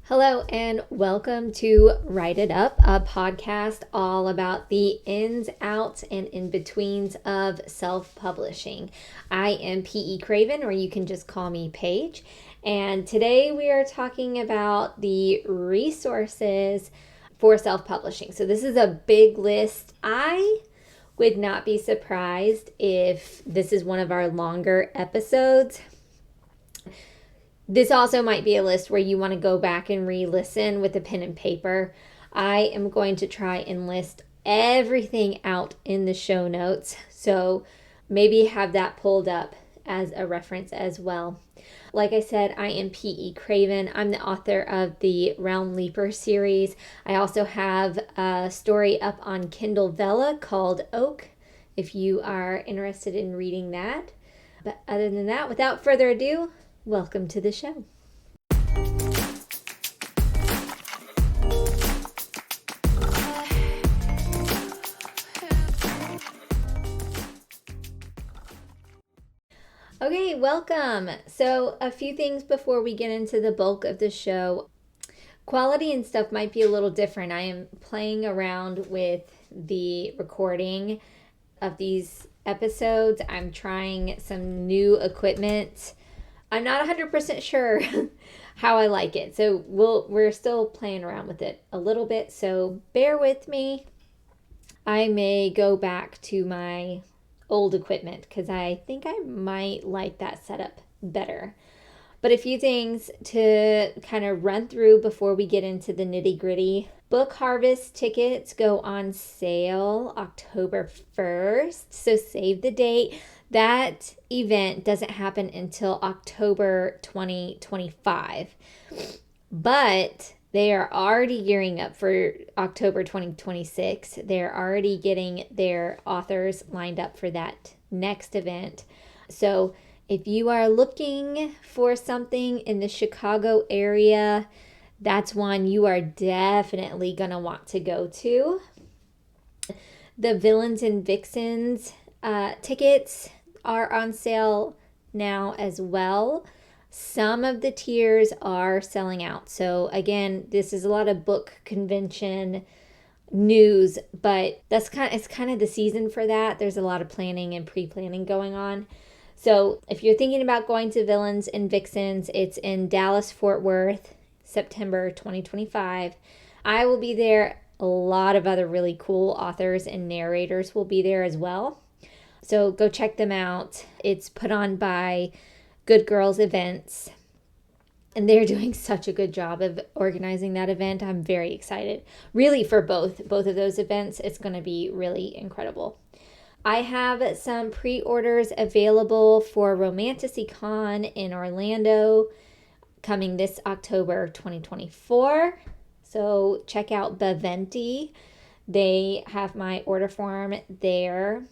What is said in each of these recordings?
Hello and welcome to Write It Up, a podcast all about the ins, outs, and in-betweens of self-publishing. I am P.E. Craven, or you can just call me Paige, and today we are talking about the resources for self-publishing. So this is a big list. I would not be surprised if this is one of our longer episodes. This also might be a list where you want to go back and re-listen with a pen and paper. I am going to try and list everything out in the show notes, so maybe have that pulled up as a reference as well. Like I said, I am P.E. Craven. I'm the author of the Realm Leaper series. I also have a story up on Kindle Vella called Oak, if you are interested in reading that. But other than that, without further ado, welcome to the show. Okay, welcome. So a few things before we get into the bulk of the show. Quality and stuff might be a little different. I am playing around with the recording of these episodes. I'm trying some new equipment. I'm not 100% sure how I like it. So we're still playing around with it a little bit. So bear with me. I may go back to my old equipment because I think I might like that setup better. But a few things to kind of run through before we get into the nitty gritty. Book Harvest tickets go on sale October 1st. So save the date. That event doesn't happen until October 2025, but they are already gearing up for October 2026. They're already getting their authors lined up for that next event. So if you are looking for something in the Chicago area, that's one you are definitely going to want to go to. The Villains and Vixens tickets are on sale now as well. Some of the tiers are selling out. So again, this is a lot of book convention news, but it's kind of the season for that. There's a lot of planning and pre-planning going on. So if you're thinking about going to Villains and Vixens, it's in Dallas, Fort Worth, September 2025. I will be there. A lot of other really cool authors and narrators will be there as well. So go check them out. It's put on by Good Girls Events, and they're doing such a good job of organizing that event. I'm very excited, really, for both of those events. It's going to be really incredible. I have some pre-orders available for Romanticycon in Orlando coming this October 2024. So check out Baventi. They have my order form there.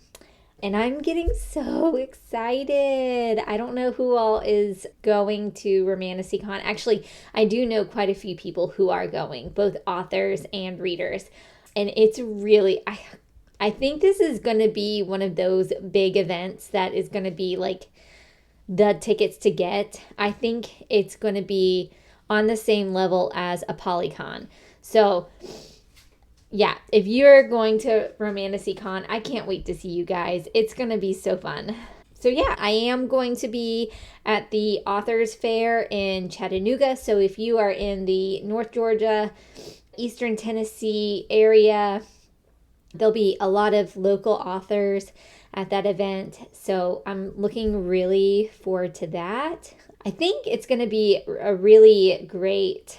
And I'm getting so excited. I don't know who all is going to Romanticycon. Actually, I do know quite a few people who are going, both authors and readers. And it's really, I think this is going to be one of those big events that is going to be like the tickets to get. I think it's going to be on the same level as a Polycon. So yeah, if you're going to Romanticycon, I can't wait to see you guys. It's going to be so fun. So yeah, I am going to be at the Authors Fair in Chattanooga. So if you are in the North Georgia, Eastern Tennessee area, there'll be a lot of local authors at that event. So I'm looking really forward to that. I think it's going to be a really great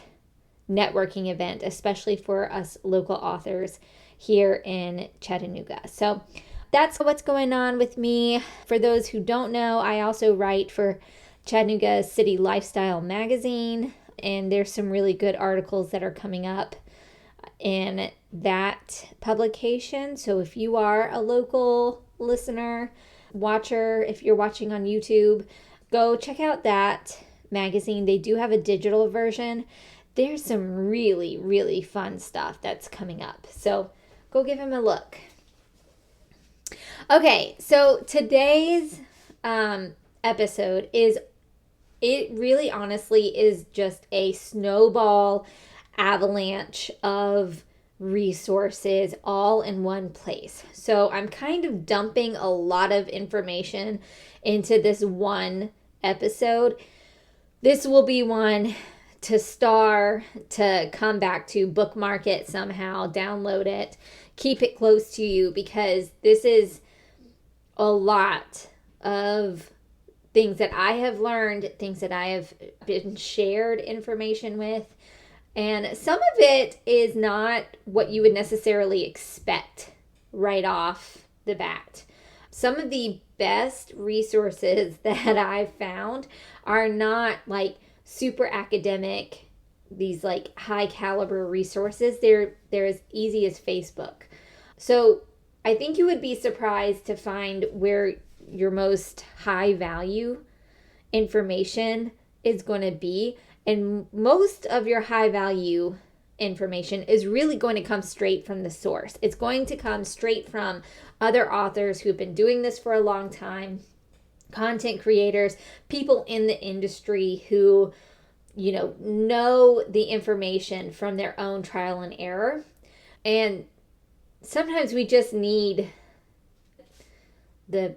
networking event, especially for us local authors here in Chattanooga. So that's what's going on with me. For those who don't know, I also write for Chattanooga City Lifestyle magazine, and there's some really good articles that are coming up in that publication. So if you are a local listener, watcher, if you're watching on YouTube, go check out that magazine. They do have a digital version. There's some really, really fun stuff that's coming up. So go give them a look. Okay, so today's episode is it really honestly is just a snowball avalanche of resources all in one place. So I'm kind of dumping a lot of information into this one episode. This will be one to to come back to, bookmark it somehow, download it, keep it close to you, because this is a lot of things that I have learned, things that I have been shared information with. And some of it is not what you would necessarily expect right off the bat. Some of the best resources that I've found are not like super academic, these like high caliber resources. They're as easy as Facebook. So I think you would be surprised to find where your most high value information is going to be. And most of your high value information is really going to come straight from the source. It's going to come straight from other authors who've been doing this for a long time, content creators, people in the industry who, know the information from their own trial and error. And sometimes we just need the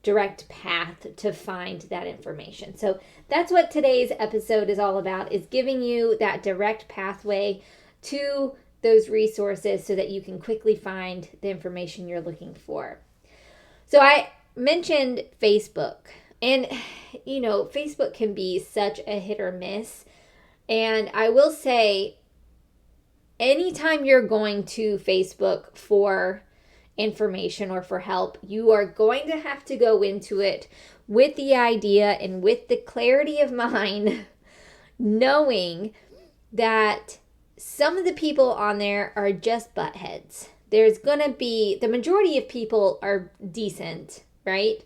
direct path to find that information. So that's what today's episode is all about, is giving you that direct pathway to those resources so that you can quickly find the information you're looking for. So I mentioned Facebook, and Facebook can be such a hit or miss. And I will say, anytime you're going to Facebook for information or for help, you are going to have to go into it with the idea and with the clarity of mind, knowing that some of the people on there are just buttheads. There's going to be, the majority of people are decent, right?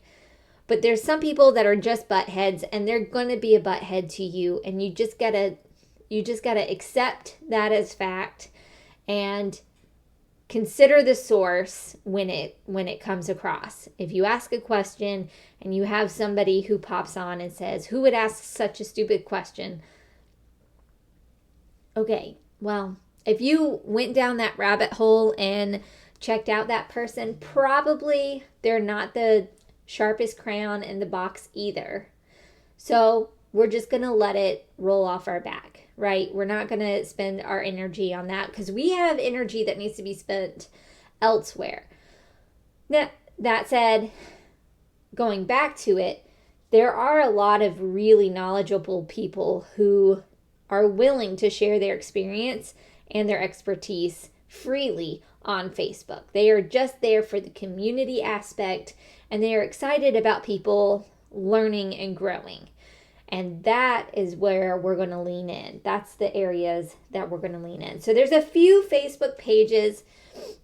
But there's some people that are just buttheads, and they're going to be a butthead to you, and you just got to accept that as fact and consider the source when it comes across. If you ask a question and you have somebody who pops on and says, "Who would ask such a stupid question?" Okay, well, if you went down that rabbit hole and checked out that person, probably they're not the sharpest crayon in the box either. So we're just going to let it roll off our back, right? We're not going to spend our energy on that because we have energy that needs to be spent elsewhere. Now, that said, going back to it, there are a lot of really knowledgeable people who are willing to share their experience and their expertise freely on Facebook. They are just there for the community aspect, and they are excited about people learning and growing. And that is where we're going to lean in. That's the areas that we're going to lean in. So there's a few Facebook pages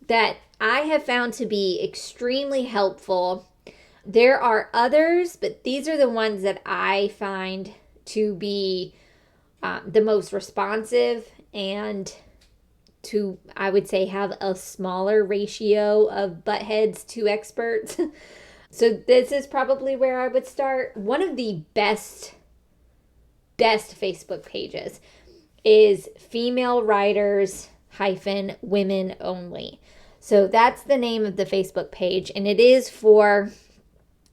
that I have found to be extremely helpful. There are others, but these are the ones that I find to be the most responsive and to, I would say, have a smaller ratio of buttheads to experts. So this is probably where I would start. One of the best Facebook pages is Female Writers Women Only. So that's the name of the Facebook page, and it is for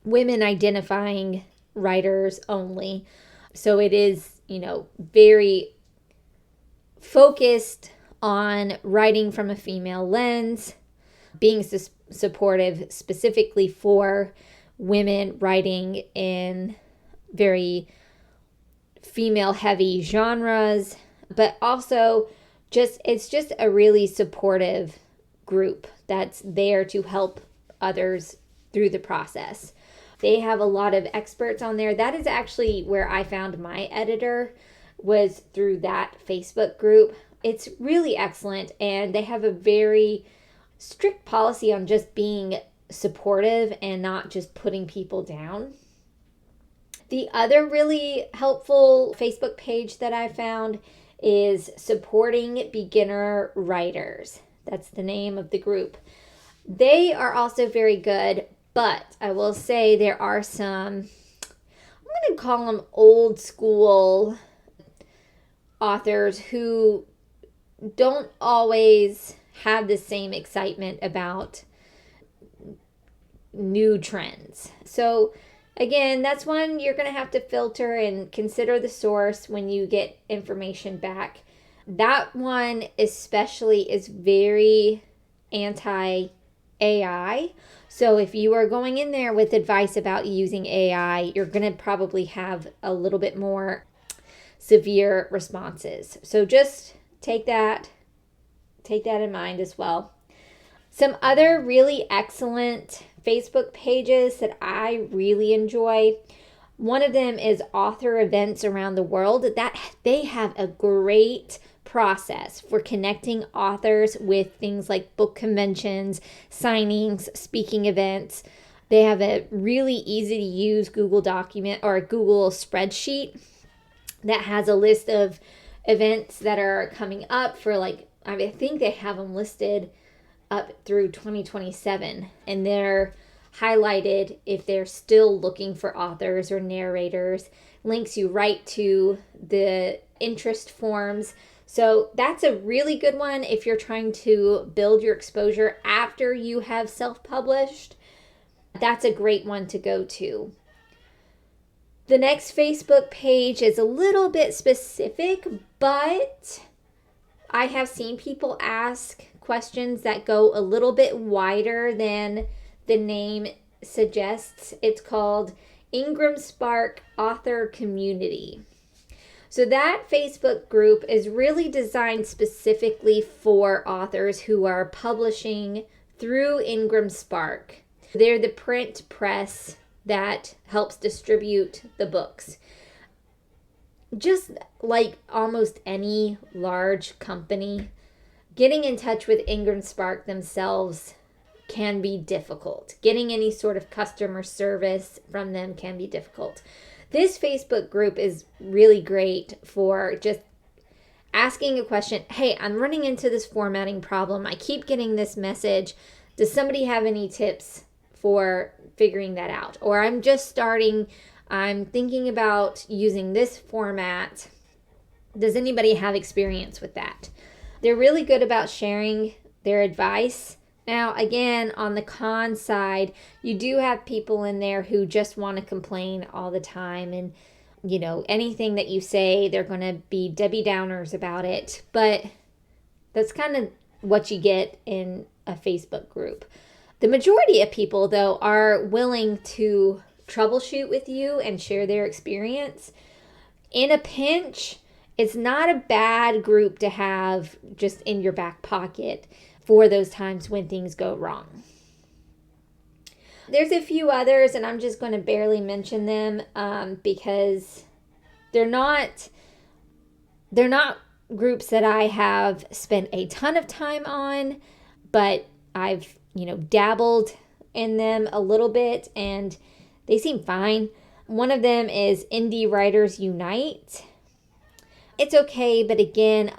women identifying writers only. So it is, very focused on writing from a female lens, being supportive specifically for women writing in very female heavy genres, but also it's just a really supportive group that's there to help others through the process. They have a lot of experts on there. That is actually where I found my editor, was through that Facebook group. It's really excellent, and they have a very strict policy on just being supportive and not just putting people down. The other really helpful Facebook page that I found is Supporting Beginner Writers. That's the name of the group. They are also very good, but I will say there are some, I'm going to call them old school authors who don't always have the same excitement about new trends. So again, that's one you're going to have to filter and consider the source when you get information back. That one especially is very anti-AI. So if you are going in there with advice about using AI, you're going to probably have a little bit more severe responses. So just take that in mind as well. Some other really excellent Facebook pages that I really enjoy. One of them is author events around the world. That they have a great process for connecting authors with things like book conventions, signings, speaking events. They have a really easy to use Google document or a Google spreadsheet that has a list of events that are coming up for I think they have them listed up through 2027, and they're highlighted if they're still looking for authors or narrators, links you right to the interest forms. So that's a really good one if you're trying to build your exposure after you have self-published. That's a great one to go to. The next Facebook page is a little bit specific, but I have seen people ask questions that go a little bit wider than the name suggests. It's called Ingram Spark Author Community. So that Facebook group is really designed specifically for authors who are publishing through Ingram Spark. They're the print press that helps distribute the books. Just like almost any large company, getting in touch with Ingram Spark themselves can be difficult. Getting any sort of customer service from them can be difficult. This Facebook group is really great for just asking a question. Hey, I'm running into this formatting problem. I keep getting this message. Does somebody have any tips for figuring that out? Or I'm just starting. I'm thinking about using this format. Does anybody have experience with that? They're really good about sharing their advice. Now, again, on the con side, you do have people in there who just want to complain all the time. And, anything that you say, they're going to be Debbie Downers about it. But that's kind of what you get in a Facebook group. The majority of people, though, are willing to troubleshoot with you and share their experience. In a pinch, it's not a bad group to have just in your back pocket for those times when things go wrong. There's a few others, and I'm just going to barely mention them because they're not groups that I have spent a ton of time on, but I've dabbled in them a little bit, and they seem fine. One of them is Indie Writers Unite. It's okay, but again,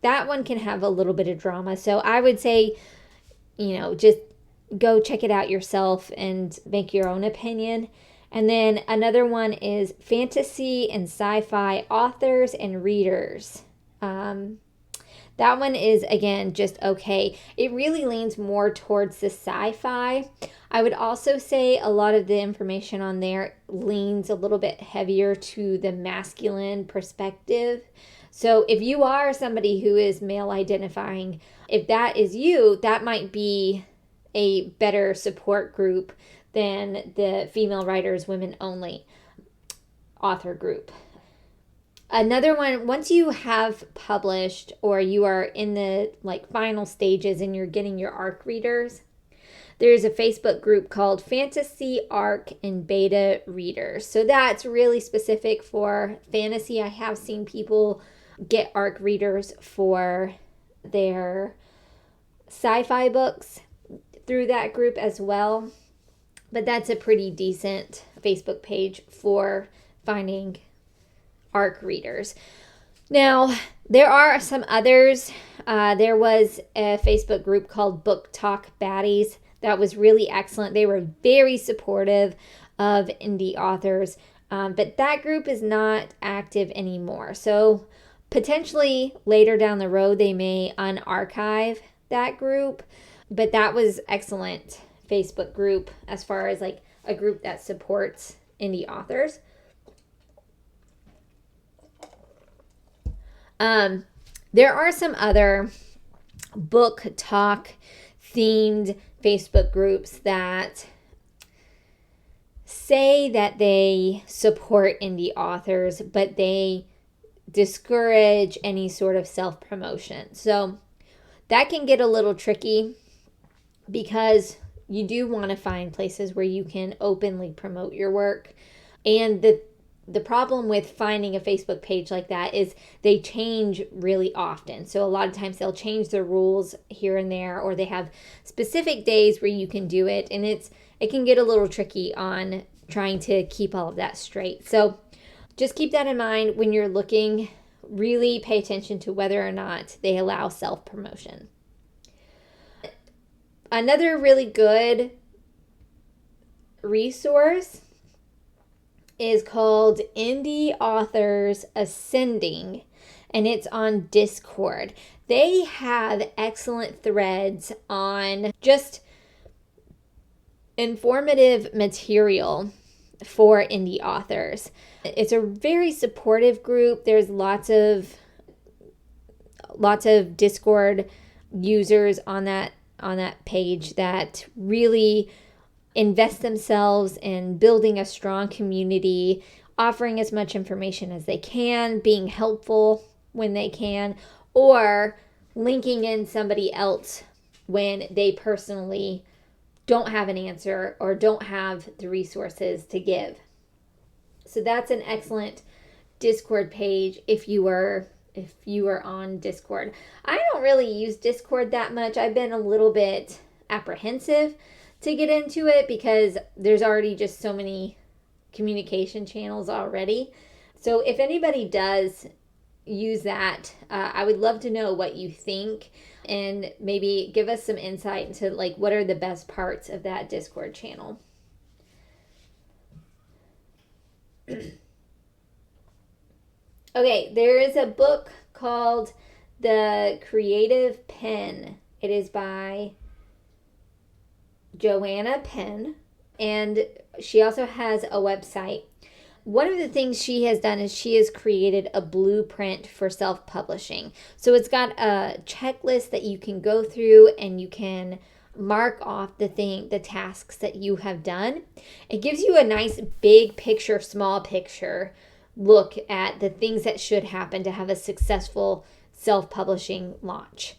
that one can have a little bit of drama. So I would say, just go check it out yourself and make your own opinion. And then another one is Fantasy and Sci-Fi Authors and Readers. That one is, again, just okay. It really leans more towards the sci-fi. I would also say a lot of the information on there leans a little bit heavier to the masculine perspective. So if you are somebody who is male identifying, if that is you, that might be a better support group than the Female Writers Women Only author group. Another one, once you have published or you are in the final stages and you're getting your ARC readers, there's a Facebook group called Fantasy ARC and Beta Readers. So that's really specific for fantasy. I have seen people get ARC readers for their sci-fi books through that group as well. But that's a pretty decent Facebook page for finding ARC readers. Now, there are some others. There was a Facebook group called Book Talk Baddies that was really excellent. They were very supportive of indie authors. But that group is not active anymore. So potentially later down the road, they may unarchive that group. But that was excellent Facebook group as far as like a group that supports indie authors. There are some other book talk themed Facebook groups that say that they support indie authors, but they discourage any sort of self-promotion. So that can get a little tricky because you do want to find places where you can openly promote your work. And the problem with finding a Facebook page like that is they change really often. So a lot of times they'll change the rules here and there, or they have specific days where you can do it, and it can get a little tricky on trying to keep all of that straight. So just keep that in mind when you're looking. Really pay attention to whether or not they allow self-promotion. Another really good resource is called Indie Authors Ascending, and it's on Discord. They have excellent threads on just informative material for indie authors. It's a very supportive group. There's lots of Discord users on that page that really invest themselves in building a strong community, offering as much information as they can, being helpful when they can, or linking in somebody else when they personally don't have an answer or don't have the resources to give. So that's an excellent Discord page if you are on Discord. I don't really use Discord that much. I've been a little bit apprehensive to get into it because there's already just so many communication channels already. So if anybody does use that, I would love to know what you think and maybe give us some insight into like what are the best parts of that Discord channel. Okay, there is a book called The Creative Pen. It is by Joanna Penn, and she also has a website. One of the things she has done is she has created a blueprint for self-publishing. So it's got a checklist that you can go through and you can mark off the tasks that you have done. It gives you a nice big picture, small picture look at the things that should happen to have a successful self-publishing launch.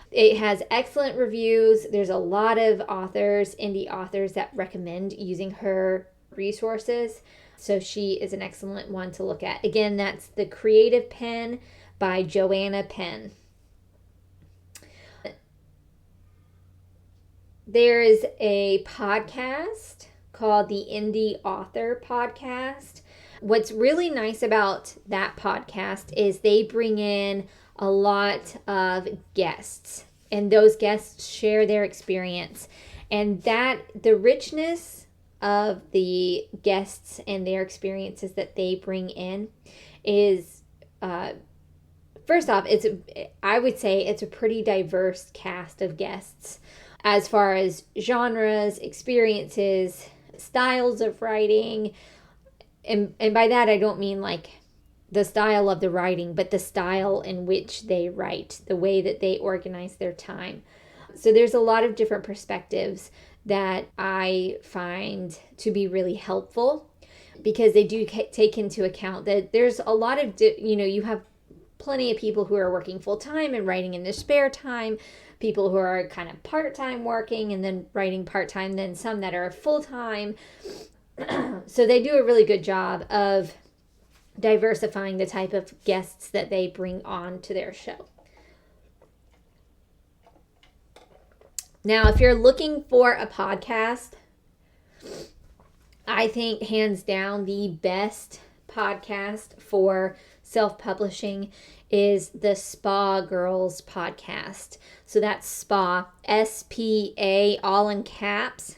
It has excellent reviews. There's a lot of indie authors that recommend using her resources. So she is an excellent one to look at. Again, that's The Creative Pen by Joanna Penn. There is a podcast called the Indie Author Podcast. What's really nice about that podcast is they bring in a lot of guests, and those guests share their experience, and that the richness of the guests and their experiences that they bring in is first off, I would say it's a pretty diverse cast of guests as far as genres, experiences, styles of writing, and by that I don't mean like the style of the writing, but the style in which they write, the way that they organize their time. So there's a lot of different perspectives that I find to be really helpful because they do take into account that there's a lot of, you have plenty of people who are working full time and writing in their spare time, people who are kind of part-time working and then writing part-time, then some that are full-time. So they do a really good job of diversifying the type of guests that they bring on to their show. Now, if you're looking for a podcast, I think hands down the best podcast for self-publishing is the Spa Girls podcast. So that's Spa, S-P-A, all in caps.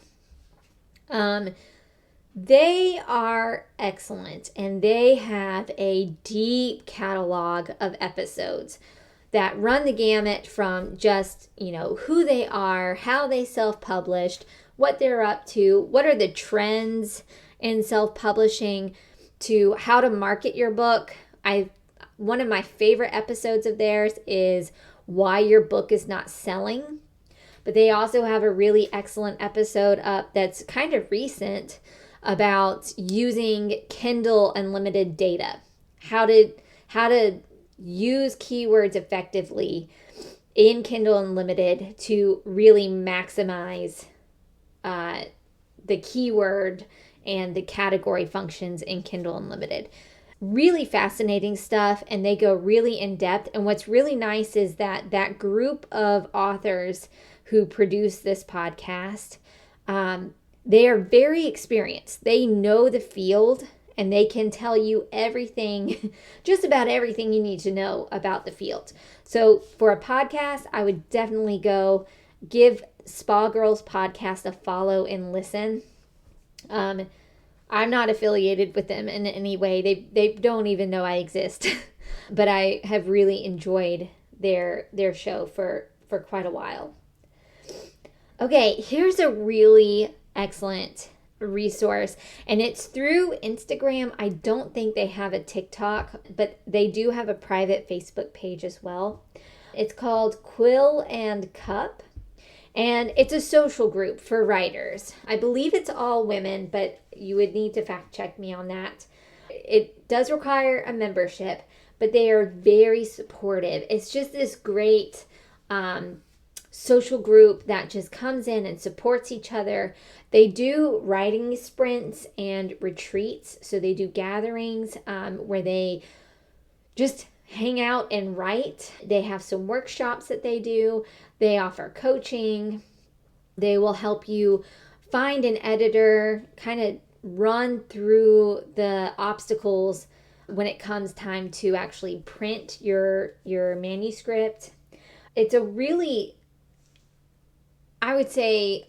They are excellent, and they have a deep catalog of episodes that run the gamut from just, who they are, how they self-published, what they're up to, what are the trends in self-publishing, to how to market your book. One of my favorite episodes of theirs is why your book is not selling. But they also have a really excellent episode up that's kind of recent about using Kindle Unlimited data. How to use keywords effectively in Kindle Unlimited to really maximize the keyword and the category functions in Kindle Unlimited. Really fascinating stuff, and they go really in depth. And what's really nice is that group of authors who produce this podcast, they are very experienced. They know the field, and they can tell you everything, just about everything you need to know about the field. So for a podcast, I would definitely go give Spa Girls podcast a follow and listen. I'm not affiliated with them in any way. They don't even know I exist. But I have really enjoyed their show for quite a while. Okay, here's a really excellent resource, and it's through Instagram. I don't think they have a TikTok, but they do have a private Facebook page as well. It's called Quill and Cup. And it's a social group for writers. I believe it's all women, but you would need to fact check me on that. It does require a membership, but they are very supportive. It's just this great social group that just comes in and supports each other. They do writing sprints and retreats. So they do gatherings where they just hang out and write. They have some workshops that they do. They offer coaching. They will help you find an editor, kind of run through the obstacles when it comes time to actually print your manuscript. It's a really, I would say,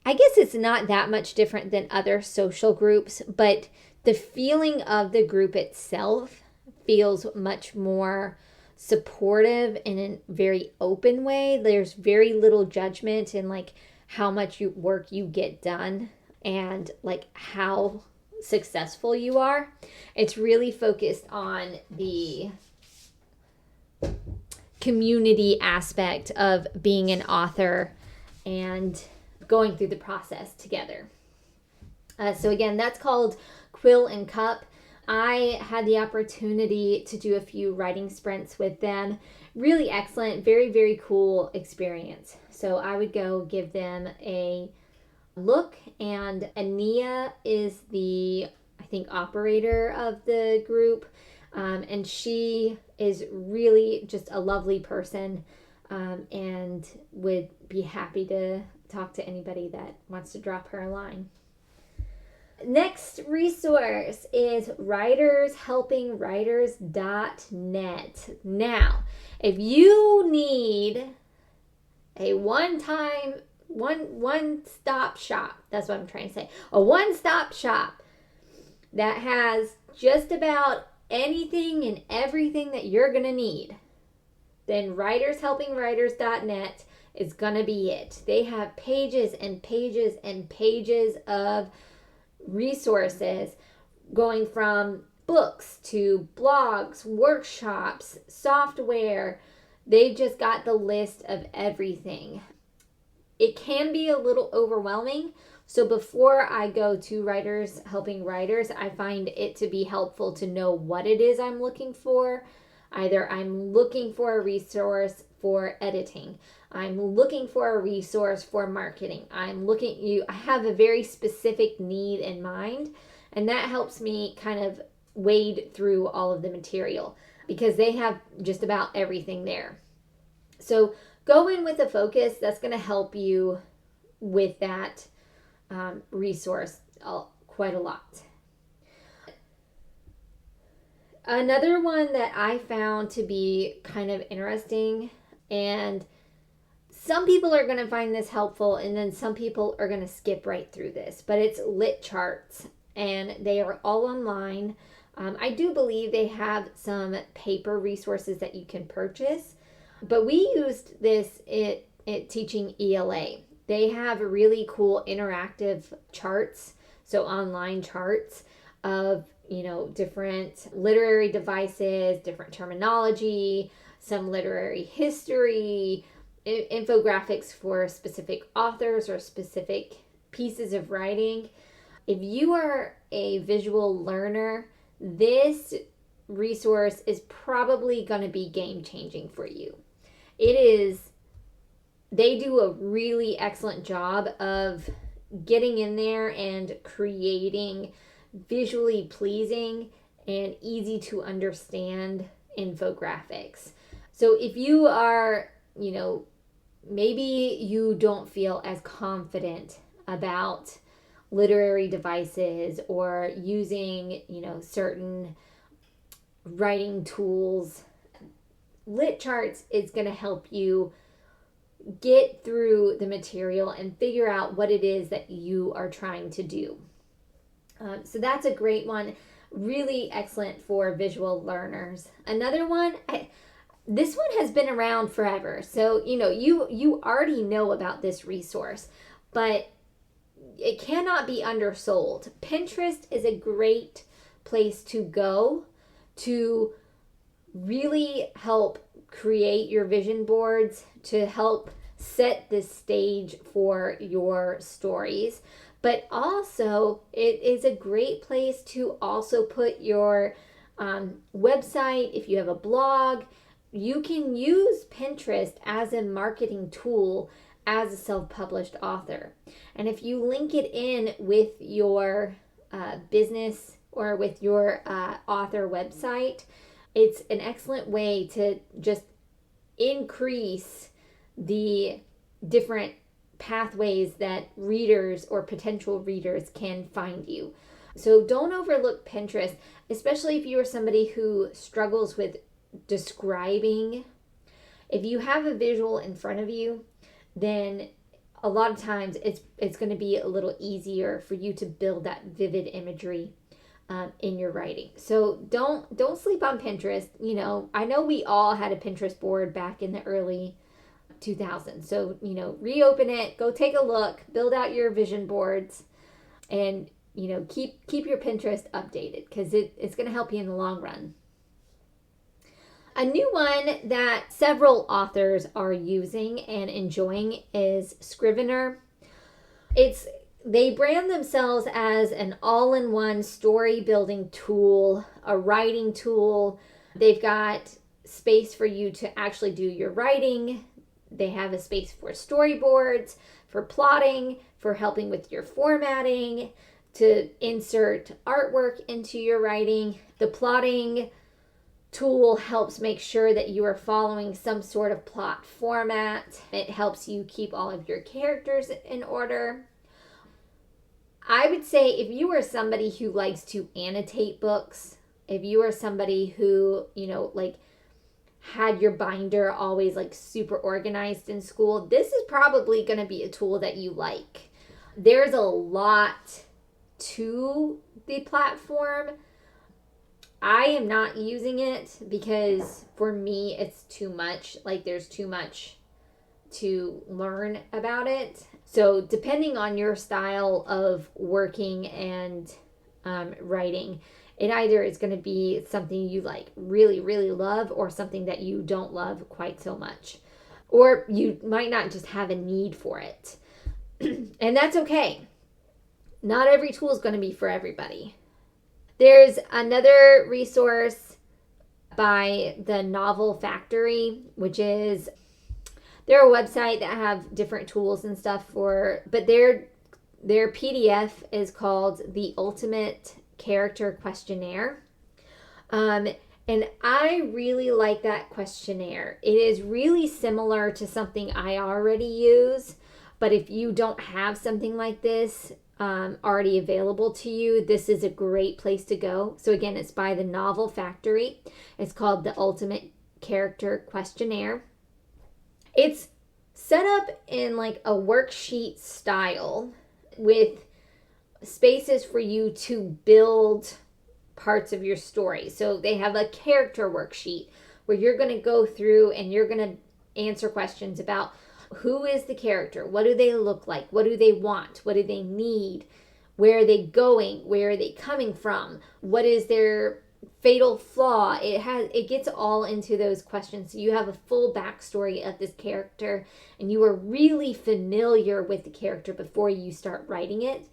I guess it's not that much different than other social groups, but the feeling of the group itself feels much more supportive in a very open way. There's very little judgment in like how much work you get done and like how successful you are. It's really focused on the community aspect of being an author and going through the process together. So again, that's called Quill and Cup. I had the opportunity to do a few writing sprints with them. Really excellent, very, very cool experience. So I would go give them a look. And Ania is the, I think, operator of the group. And she is really just a lovely person and would be happy to talk to anybody that wants to drop her a line. Next resource is writershelpingwriters.net. Now, if you need a one-stop shop, that's what I'm trying to say, a one-stop shop that has just about anything and everything that you're going to need, then writershelpingwriters.net is going to be it. They have pages and pages and pages of resources going from books to blogs, workshops, software. They just got the list of everything. It can be a little overwhelming. So before I go to Writers Helping Writers, I find it to be helpful to know what it is I'm looking for. Either I'm looking for a resource for editing. I'm looking for a resource for marketing. I have a very specific need in mind, and that helps me kind of wade through all of the material because they have just about everything there. So go in with a focus. That's going to help you with that resource quite a lot. Another one that I found to be kind of interesting and Some people are going to find this helpful, and then some people are going to skip right through this, but it's lit charts, and they are all online. I do believe they have some paper resources that you can purchase, but we used this at teaching ELA. They have really cool interactive charts, so online charts of, different literary devices, different terminology, some literary history, infographics for specific authors or specific pieces of writing. If you are a visual learner, this resource is probably going to be game changing for you. They do a really excellent job of getting in there and creating visually pleasing and easy to understand infographics. So if you are, maybe you don't feel as confident about literary devices or using, certain writing tools, Lit Charts is going to help you get through the material and figure out what it is that you are trying to do. So that's a great one. Really excellent for visual learners. Another one, this one has been around forever. So, you already know about this resource, but it cannot be undersold. Pinterest is a great place to go to really help create your vision boards, to help set the stage for your stories. But also, it is a great place to also put your website. If you have a blog, you can use Pinterest as a marketing tool as a self-published author. And if you link it in with your business or with your author website, it's an excellent way to just increase the different pathways that readers or potential readers can find you. So don't overlook Pinterest, especially if you are somebody who struggles with describing. If you have a visual in front of you, then a lot of times it's going to be a little easier for you to build that vivid imagery in your writing. So don't sleep on Pinterest. I know we all had a Pinterest board back in the early 2000s. So, reopen it, go take a look, build out your vision boards, and, keep your Pinterest updated, because it's going to help you in the long run. A new one that several authors are using and enjoying is Scrivener. They brand themselves as an all-in-one story building tool, a writing tool. They've got space for you to actually do your writing. They have a space for storyboards, for plotting, for helping with your formatting, to insert artwork into your writing. The plotting tool helps make sure that you are following some sort of plot format. It helps you keep all of your characters in order. I would say if you are somebody who likes to annotate books, if you are somebody who, had your binder always super organized in school, this is probably going to be a tool that you like. There's a lot to the platform. I am not using it because for me it's too much. There's too much to learn about it. So depending on your style of working and writing, it either is going to be something you really, really love, or something that you don't love quite so much. Or you might not just have a need for it. And that's okay. Not every tool is going to be for everybody. There's another resource by the Novel Factory, which is, they're a website that have different tools and stuff but their PDF is called The Ultimate Character Questionnaire. And I really like that questionnaire. It is really similar to something I already use, but if you don't have something like this already available to you, this is a great place to go. So again, it's by the Novel Factory. It's called The Ultimate Character Questionnaire. It's set up in like a worksheet style with spaces for you to build parts of your story. So they have a character worksheet where you're going to go through and you're going to answer questions about who is the character, what do they look like, what do they want, what do they need, where are they going, where are they coming from, what is their fatal flaw. It gets all into those questions, so you have a full backstory of this character and you are really familiar with the character before you start writing it.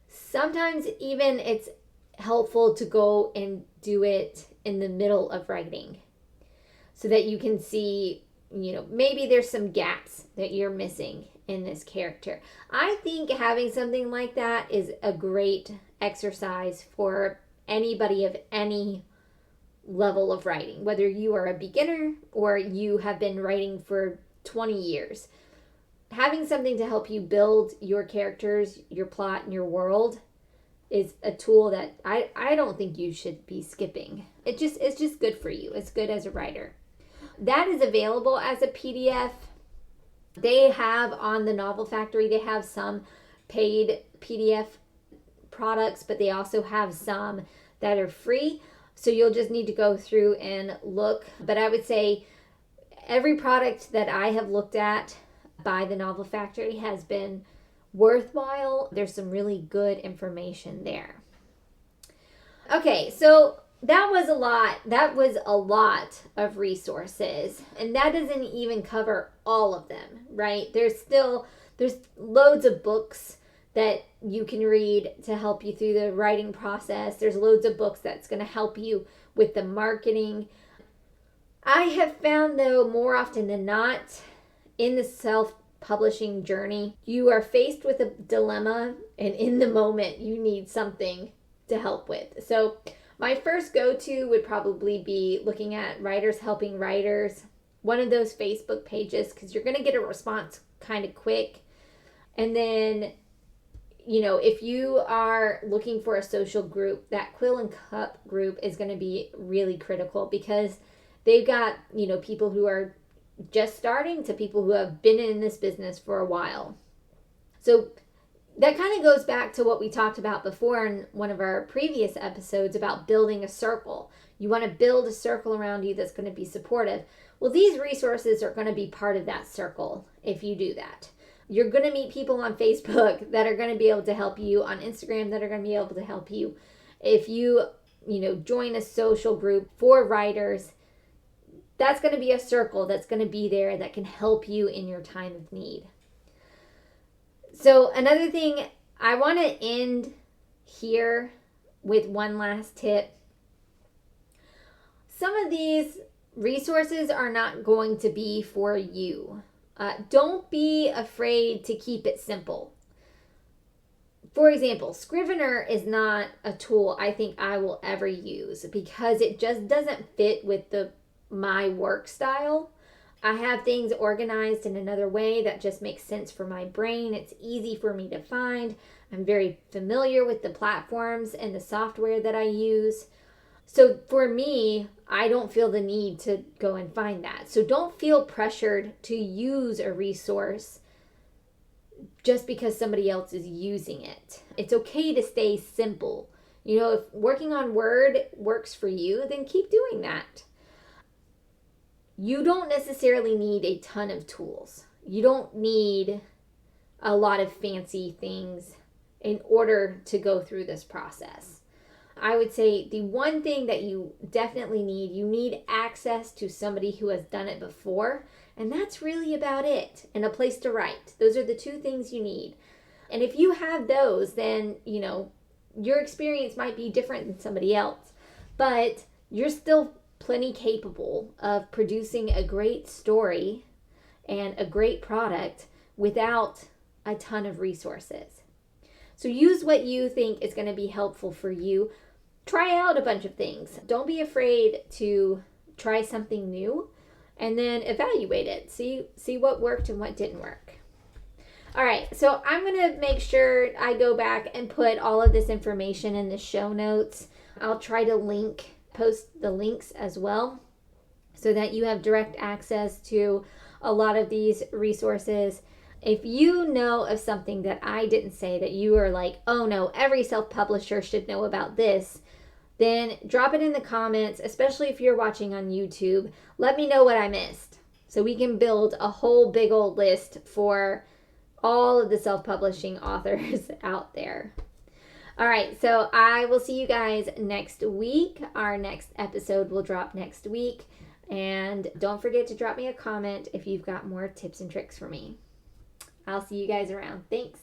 Sometimes even it's helpful to go and do it in the middle of writing so that you can see, maybe there's some gaps that you're missing in this character. I think having something like that is a great exercise for anybody of any level of writing, whether you are a beginner or you have been writing for 20 years. Having something to help you build your characters, your plot, and your world is a tool that I don't think you should be skipping. It's just good for you. It's good as a writer. That is available as a PDF. They have on the Novel Factory, they have some paid PDF products, but they also have some that are free. So you'll just need to go through and look. But I would say every product that I have looked at by the Novel Factory has been worthwhile. There's some really good information there. Okay, so that was a lot. That was a lot of resources. And that doesn't even cover all of them, right? There's loads of books that you can read to help you through the writing process. There's loads of books that's going to help you with the marketing. I have found, though, more often than not, in the self-publishing journey, you are faced with a dilemma, and in the moment, you need something to help with. So my first go-to would probably be looking at Writers Helping Writers, one of those Facebook pages, because you're going to get a response kind of quick. And then, if you are looking for a social group, that Quill and Cup group is going to be really critical because they've got, people who are just starting to people who have been in this business for a while. So that kind of goes back to what we talked about before in one of our previous episodes about building a circle. You want to build a circle around you that's going to be supportive. Well, these resources are going to be part of that circle if you do that. You're going to meet people on Facebook that are going to be able to help you, on Instagram that are going to be able to help you. If you, join a social group for writers, that's going to be a circle that's going to be there that can help you in your time of need. So another thing, I want to end here with one last tip. Some of these resources are not going to be for you. Don't be afraid to keep it simple. For example, Scrivener is not a tool I think I will ever use because it just doesn't fit with my work style. I have things organized in another way that just makes sense for my brain. It's easy for me to find. I'm very familiar with the platforms and the software that I use. So for me, I don't feel the need to go and find that. So don't feel pressured to use a resource just because somebody else is using it. It's okay to stay simple. If working on Word works for you, then keep doing that. You don't necessarily need a ton of tools. You don't need a lot of fancy things in order to go through this process. I would say the one thing that you definitely need, you need access to somebody who has done it before, and that's really about it, and a place to write. Those are the two things you need. And if you have those, then, your experience might be different than somebody else, but you're still plenty capable of producing a great story and a great product without a ton of resources. So use what you think is going to be helpful for you. Try out a bunch of things. Don't be afraid to try something new and then evaluate it. See what worked and what didn't work. All right, so I'm going to make sure I go back and put all of this information in the show notes. I'll try to post the links as well so that you have direct access to a lot of these resources. If you know of something that I didn't say that you are like, oh no, every self-publisher should know about this, then drop it in the comments, especially if you're watching on YouTube. Let me know what I missed so we can build a whole big old list for all of the self-publishing authors out there. All right, so I will see you guys next week. Our next episode will drop next week. And don't forget to drop me a comment if you've got more tips and tricks for me. I'll see you guys around. Thanks.